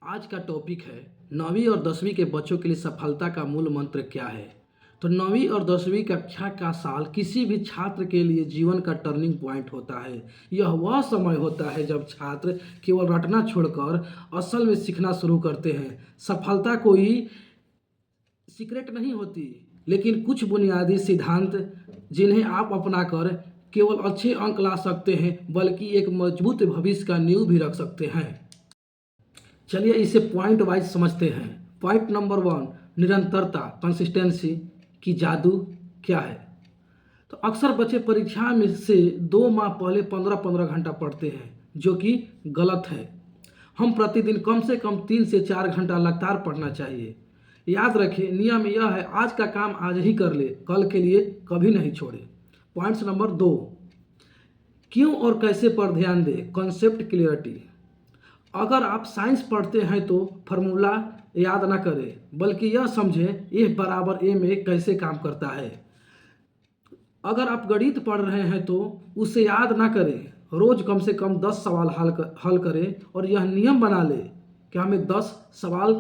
आज का टॉपिक है 9वीं और 10वीं के बच्चों के लिए सफलता का मूल मंत्र क्या है। तो 9वीं और 10वीं कक्षा का साल किसी भी छात्र के लिए जीवन का टर्निंग पॉइंट होता है। यह वह समय होता है जब छात्र केवल रटना छोड़कर असल में सीखना शुरू करते हैं। सफलता कोई सीक्रेट नहीं होती, लेकिन कुछ बुनियादी सिद्धांत जिन्हें आप अपनाकर केवल अच्छे अंक ला सकते हैं, बल्कि एक मजबूत भविष्य का नींव भी रख सकते हैं। चलिए इसे पॉइंट वाइज समझते हैं। पॉइंट नंबर 1, निरंतरता, कंसिस्टेंसी की जादू क्या है। तो अक्सर बच्चे परीक्षा में से 2 माह पहले 15-15 घंटा पढ़ते हैं, जो कि गलत है। हम प्रतिदिन कम से कम 3 से 4 घंटा लगातार पढ़ना चाहिए। याद रखें, नियम यह है, आज का काम आज ही कर ले, कल के लिए कभी नहीं छोड़े। पॉइंट्स नंबर 2, क्यों और कैसे पर ध्यान दें, कॉन्सेप्ट क्लियरिटी। अगर आप साइंस पढ़ते हैं तो फार्मूला याद ना करें, बल्कि यह समझें ए बराबर ए में कैसे काम करता है। अगर आप गणित पढ़ रहे हैं तो उसे याद ना करें, रोज कम से कम 10 सवाल हल करें और यह नियम बना लें कि हमें 10 सवाल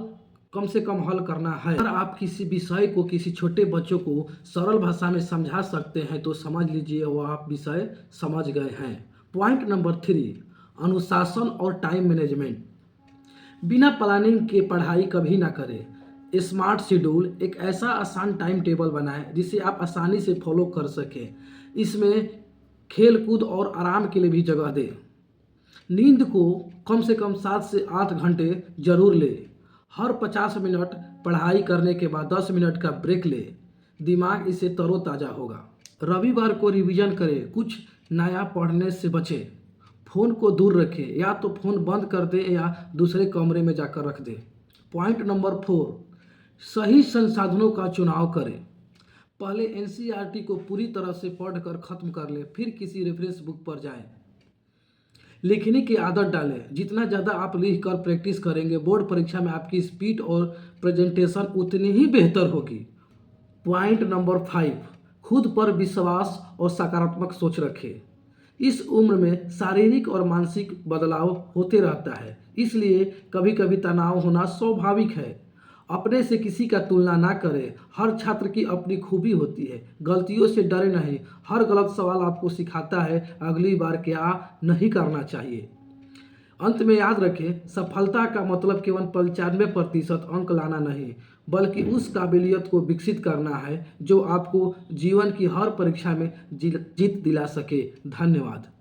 कम से कम हल करना है। अगर आप किसी विषय को किसी छोटे बच्चों को सरल भाषा में समझा सकते हैं तो समझ लीजिए वह आप विषय समझ गए हैं। पॉइंट नंबर 3, अनुशासन और टाइम मैनेजमेंट। बिना प्लानिंग के पढ़ाई कभी ना करें। स्मार्ट शेड्यूल एक ऐसा आसान टाइम टेबल बनाएं जिसे आप आसानी से फॉलो कर सकें। इसमें खेल कूद और आराम के लिए भी जगह दें। नींद को कम से कम 7 से 8 घंटे जरूर लें। हर 50 मिनट पढ़ाई करने के बाद 10 मिनट का ब्रेक लें, दिमाग इससे तरोताज़ा होगा। रविवार को रिवीजन करें, कुछ नया पढ़ने से बचें। फ़ोन को दूर रखें, या तो फ़ोन बंद कर दें या दूसरे कमरे में जाकर रख दें। पॉइंट नंबर 4, सही संसाधनों का चुनाव करें। पहले एनसीईआरटी को पूरी तरह से पढ़कर ख़त्म कर लें, फिर किसी रेफरेंस बुक पर जाएं। लिखने की आदत डालें, जितना ज़्यादा आप लिख कर प्रैक्टिस करेंगे, बोर्ड परीक्षा में आपकी स्पीड और प्रेजेंटेशन उतनी ही बेहतर होगी। पॉइंट नंबर 5, खुद पर विश्वास और सकारात्मक सोच रखें। इस उम्र में शारीरिक और मानसिक बदलाव होते रहता है, इसलिए कभी कभी तनाव होना स्वाभाविक है। अपने से किसी का तुलना ना करें। हर छात्र की अपनी खूबी होती है। गलतियों से डरे नहीं, हर गलत सवाल आपको सिखाता है अगली बार क्या नहीं करना चाहिए। अंत में याद रखें, सफलता का मतलब केवल 95% अंक लाना नहीं, बल्कि उस काबिलियत को विकसित करना है जो आपको जीवन की हर परीक्षा में जीत दिला सके। धन्यवाद।